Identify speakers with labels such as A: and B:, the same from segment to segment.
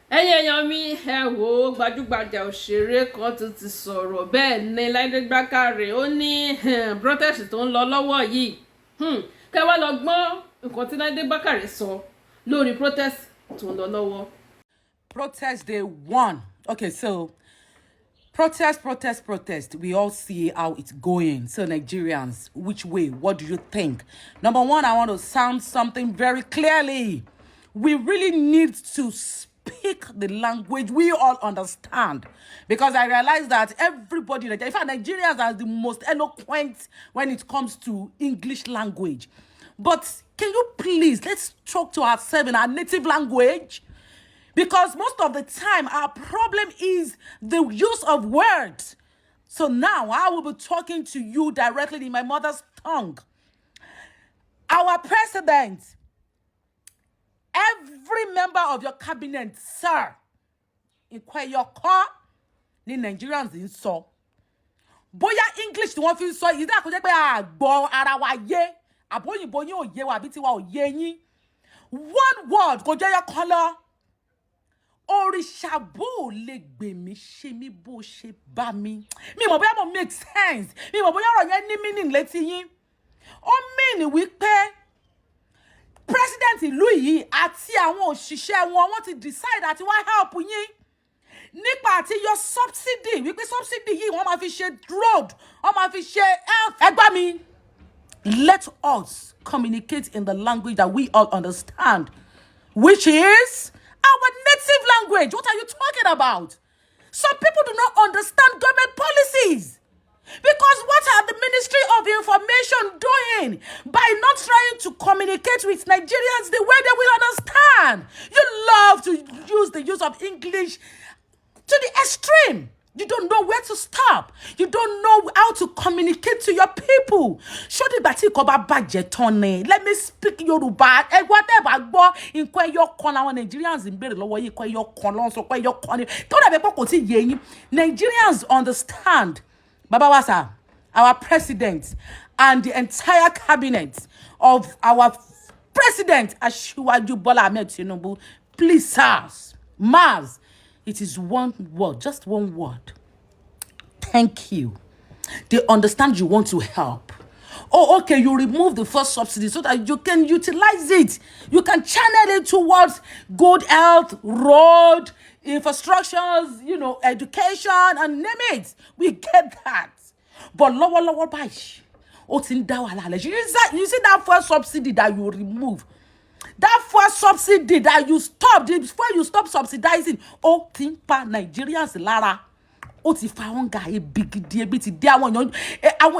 A: Èèyàn mi ẹ wò ó gbajúgbajà òṣèré kan tún ti sọ̀rọ̀ bẹ́ẹ̀ ni Láìdé Bakare ó ní protest tó ń lọ lọ́wọ́ yìí kẹ́ wá lọ gbọ́ nǹkan tí Láìdé Bakare sọ lórí protest tó ń lọ lọ́wọ́.
B: Protest day one. Okay, so protest. We all see how it's going. So Nigerians, which way? What do you think? Number one, I want to sound something very clearly. We really need to speak the language we all understand, because I realize that everybody, in fact, Nigerians are the most eloquent when it comes to English language. But can you please, let's talk to ourselves in our native language? Because most of the time, our problem is the use of words. So now I will be talking to you directly in my mother's tongue. Our president, every member of your cabinet, sir, in your car, the Nigerians in so. Boya English tí wọ́n fi sọ yìí dá kó jẹ́ pé àgbọ̀ ara wa yé àbóyìnbó yín ò yé wa àbí tiwa ò yé yín. One word kò jẹ́ yọ kọ́lọ́. Òrìṣà bó lè gbè mí ṣe mí bó ṣe bá mi. Mi mọ̀ bóyá mo make sense. Mi mọ̀ bóyá ọ̀rọ̀ yẹn ní meaning létí yín. Ó mean wípé president ìlú yìí àti àwọn òṣìṣẹ́ wọn ti decide àti wá help yín nípa àti yọ subsidy, wípé subsidy yìí wọ́n máa fi ṣe road, wọ́n máa fi ṣe health. Ẹ gbà mí. Let us communicate in the language that we all understand, which is our native language. What are you talking about? Some people do not understand government policies. Because what are the Ministry of Information doing by not trying to communicate with Nigerians the way they will understand? You love to use the use of English to the extreme. You don't know where to stop. You don't know how to communicate to your people. Let me speak Yoruba. Nigerians understand. Baba Wasa, our president, and the entire cabinet of our president, Asiwaju Bola Ahmed Tinubu, please, sirs, Mars, it is one word, just one word. Thank you. They understand you want to help. Oh, okay, you remove the first subsidy so that you can utilize it. You can channel it towards good health, road, infrastructures, education, and name it. We get that. But lower by you see that first subsidy that you remove. That first subsidy that you stopped, before you stop subsidizing, timpa Nigerians lara. Ti fa won ga big ebi ti de àwọn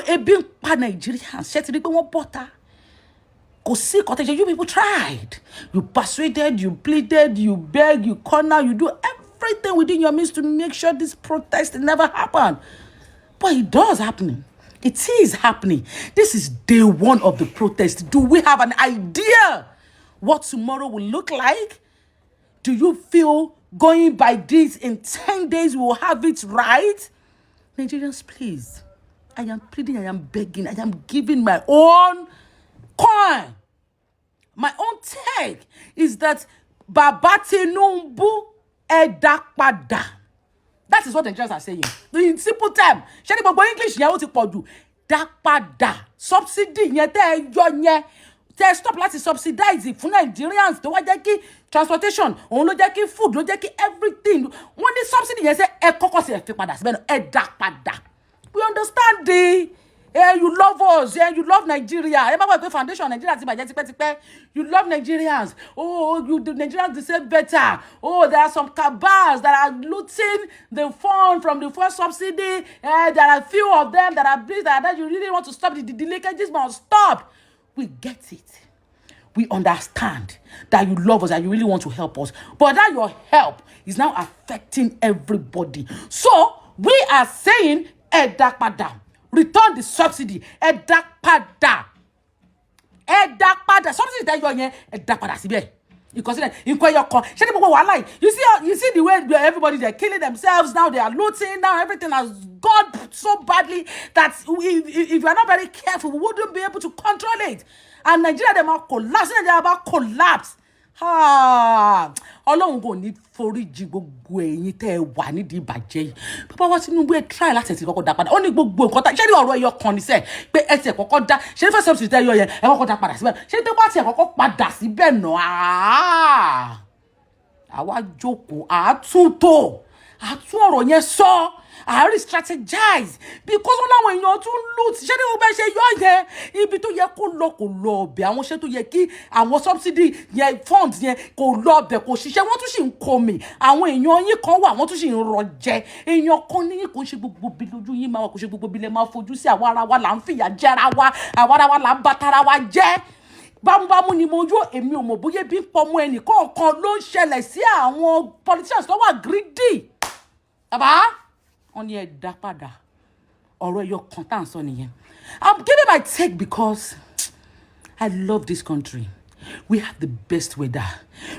B: ebi pa Nigerians. Ṣé ti rí pé wọ́n bọ́ta. Kò sí you people tried. You persuaded, you pleaded, you begged, you corner, you do everything within your means to make sure this protest never happen. But it does happening. It is happening. This is day one of the protest. Do we have an idea what tomorrow will look like? Do you feel going by this in 10 days we will have it right? Nigerians, please. I am pleading, I am begging, I am giving my own coin. My own take is that Baba Tinubu Edapada. That is what the Nigerians are saying. In simple term, ṣé ní gbogbo English yẹn ó ti pọ̀ jù. Dápadà. Subsidy yẹn tẹ́ yọ yẹn. Tẹ́ stop láti subsidize fún Nigerians tó wá jẹ́ kí transportation, òun ló jẹ́ kí food, ló jẹ́ kí everything. Wọ́n ní subsidy yẹn ṣe ẹ kọ́kọ́ sí ẹ fi padà síbẹ̀ náà ẹ dá padà. We understand you love us, you love Nigeria. Ẹ má wá pé foundation Nigeria ti bàjẹ́ tipẹ́tipẹ́. You love Nigerians. The Nigerians deserve better. There are some cabals that are looting the fund from the first subsidy. There are a few of them that are pleased that you really want to stop the leakages must stop. We get it. We understand that you love us and you really want to help us. But that your help is now affecting everybody. So, we are saying, Edapada. Return the subsidy. Edapada. Subsidy that you're here, Edapada sibe. You consider you see the way everybody they're killing themselves now, they are looting now, everything has gone so badly that if you are not very careful, we wouldn't be able to control it. And Nigeria they might collapse. They are about collapse. Ọlọ́run kò ní foríjì gbogbo ẹ̀yin tẹ́ ẹ wà nídìí ìbàjẹ́ yìí. Bàbá wa Tinubu ẹ try láti ti kọ́kọ́ dá padà. Ó ní gbogbo nǹkan tá ṣé ní ọ̀rọ̀ ẹyọ kan ní sẹ́ pé ẹ ti ẹ̀ kọ́kọ́ dá ṣé ní first subsidy tẹ́ yọ yẹn ẹ kọ́kọ́ dá padà síbẹ̀ ṣé tó bá ti ẹ̀ kọ́kọ́ padà síbẹ̀ náà àwa jókòó àtúntò àtún ọ̀rọ̀ yẹn sọ àárí strategize because wọn láwọn èèyàn tún loot ṣé ní wọn bẹ ṣe yọ yẹn ibi tó yẹ kó lọ ọbẹ àwọn iṣẹ́ tó yẹ kí àwọn subsidy yẹn funds yẹn kò lọ ọbẹ kò ṣiṣẹ́ wọn tún sì ń kó mi àwọn èèyàn yín kan wà wọn tún sì ń rọjẹ èèyàn kan ní kò ṣe gbogbo bí lójú yín máa wà kò ṣe gbogbo bí lẹ máa fojú sí àwa ara wa là ń fìyà jẹra wa àwa ara wa là ń batara wa jẹ bámúbámú ni mo yó èmi ò mọ̀ bóyá bí ń pọmọ ẹnì kọ̀ọ̀kan ló ń ṣẹlẹ̀ sí àwọn politicians tó wà greedy bàbá wọn ní ẹ dá padà ọ̀rọ̀ ẹyọ kan tá à ń sọ nìyẹn. I'm giving my take because I love this country. We have the best weather.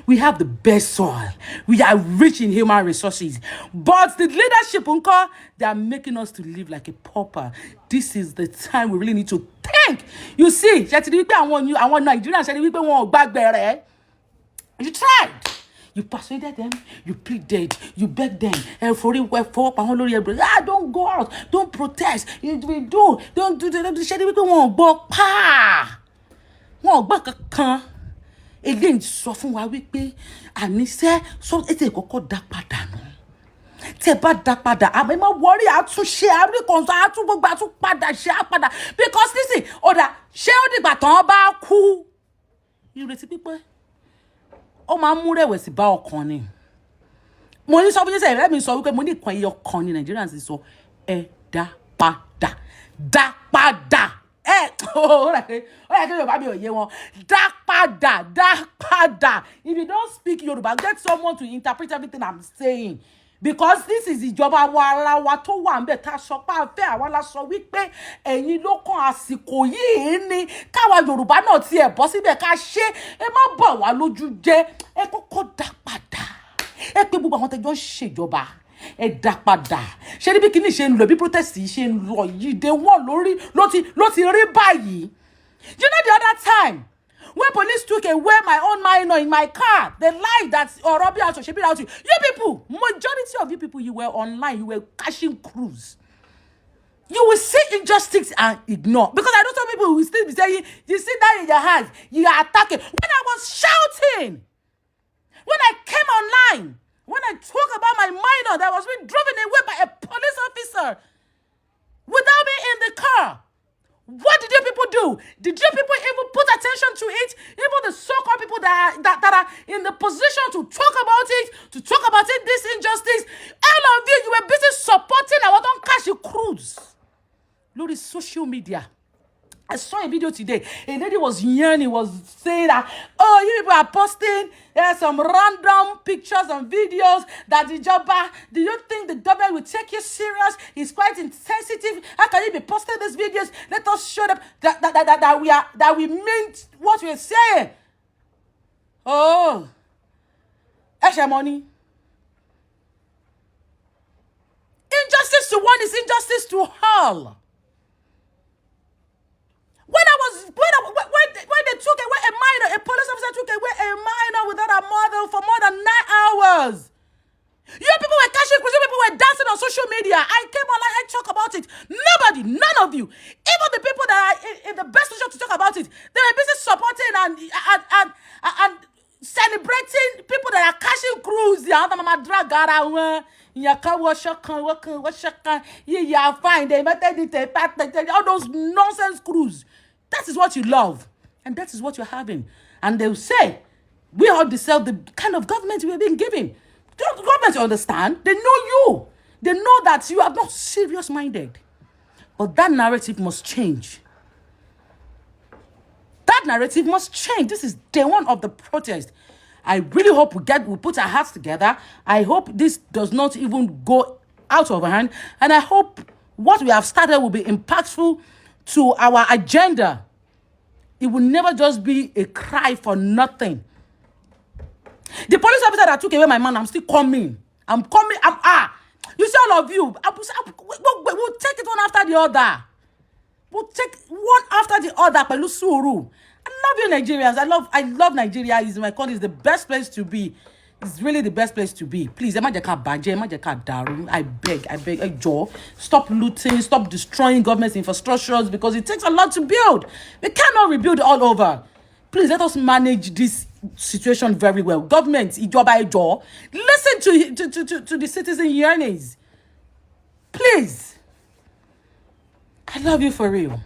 B: We have the best soil. We are rich in human resources. But the leadership, uncle, they are making us to live like a pauper. This is the time we really need to think. You see, àwọn Nigerians said we won't back there. You tried. You persuaded them, you pleaded, you begged them. Don't go out, don't protest. Don't do. Don't kankan. Again, sọ fún wa wípé àníṣe sọ ètè kọ́kọ́ dá padà nù. Tẹ́ bá dá padà, àmọ́ ẹ má worry àtúnṣe àríkànṣe àtúgbogbo àtúpadà ṣe àpadà because listen, ọ̀dà ṣé ó dìgbà tán bá kú. Ìrètí pípẹ́ ó máa ń mú rẹ̀wẹ̀sì bá ọkàn ni. Mo ní sọ fún yín sẹ́yìn rẹ́ mi sọ wípé mo ní ìkan ẹyọ kan ní Nigerians sọ ẹ dá padà dá padà. Ó yẹ kí Yorùbá mi ò yé wọn. Dá padà, dá padà. If you don't speak Yoruba, get someone to interpret everything I'm saying. Because this is ìjọba wa ara wa tó wà ńbẹ̀ tá sọ pé àfẹ́ àwa la sọ wípé ẹ̀yin ló kàn àsìkò yìí ni káwa Yorùbá náà tiẹ̀ bọ́ síbẹ̀ ká ṣe ẹ má bọ̀ wá lójú jẹ́ ẹ kọ́kọ́ dá padà. Ẹ pé gbogbo àwọn tẹ́jọ́ ń ṣèjọba ẹ dá padà ṣé níbi kíní ṣe ń lọ bí protest yìí ṣe ń lọ yìí dé wọ́n lórí ló ti rí báyìí. You know the other time when police took away my own minor in my car, they lied that Orobi out, Shebi out. You people, majority of you people, you were online, you were cashing cruise. You will see injustice and ignore. Because I know some people will still be saying, you sit down in your hands, you are attacking. When I was shouting, when I came online, when I talk about my minor that was being driven away by a police officer without me in the car, what did you people do? Did you people even put attention to it? Even the so-called people that are in the position to talk about it, this injustice, all of you were busy supporting our own cash cruise. Look at social media. I saw a video today. A lady was yearning, was saying that, oh, you people are posting some random pictures and videos that the jobber, do you think the government will take you serious? It's quite insensitive. How can you be posting these videos? Let us show them that we meant what we're saying. Oh, extra money. Injustice to one is injustice to all. When they took away a minor, a police officer took away a minor without a mother for more than 9 hours. You people were cashing cruise, you people were dancing on social media. I came online and talk about it. Nobody, none of you, even the people that are in the best position to talk about it, they were busy supporting and celebrating people that are cashing cruise. All those nonsense cruise. That is what you love. And that is what you're having. And they'll say, we all deserve the kind of government we've been given. The government understand. They know you. They know that you are not serious-minded. But that narrative must change. That narrative must change. This is day one of the protest. I really hope we put our hearts together. I hope this does not even go out of hand. And I hope what we have started will be impactful to our agenda. It will never just be a cry for nothing. The police officer that took away my man, I'm still coming. I'm coming. You see all of you. We'll take it one after the other. We'll take one after the other. love you, Nigerians. I love Nigeria. It's my country. It's the best place to be. It's really the best place to be. Please, ẹ má jẹ́ ká bàjẹ́, ẹ má jẹ́ ká dàrú. I beg, ẹ jọ̀ọ́. Stop looting, stop destroying government infrastructures because it takes a lot to build. We cannot rebuild all over. Please, let us manage this situation very well. Government, ìjọba ẹ jọ̀ọ́, listen to the citizen yearnings. Please. I love you for real.